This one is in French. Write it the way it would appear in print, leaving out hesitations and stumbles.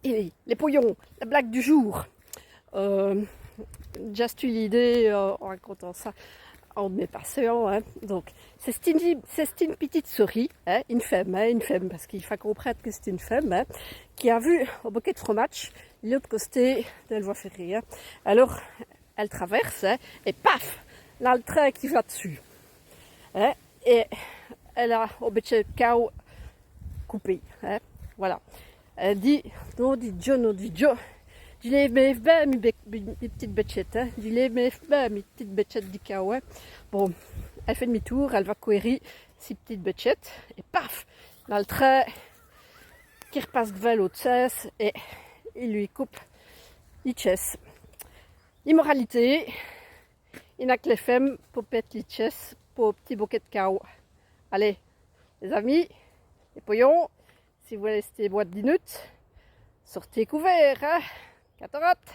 Et les poillons, la blague du jour. Just eu l'idée en racontant ça à un de mes patients. Hein. Donc, c'est une petite souris, hein, une femme, parce qu'il faut comprendre que c'est une femme, hein, qui a vu un bouquet de fromage l'autre côté de la voie ferrée. Hein. Alors, elle traverse, hein, et paf, là le train qui va dessus. Hein, et elle a un petit cow coupé. Hein, voilà. Elle dit, non, dit Joe. Je lève mes bien mes petites bêchettes, hein. Je lève mes bien mes petites bêchettes du cow. Hein. Bon, elle fait demi-tour, elle va courir ses petites bêchettes, et paf, là le train qui repasse devant l'autre cesse, et il lui coupe les chaises. Immoralité, il n'a que les femmes pour pète les chaises pour un petit bouquet de cow. Allez, les amis, les poillons, si vous voulez rester boîte d'inut, sortez couverts, hein, cataracte.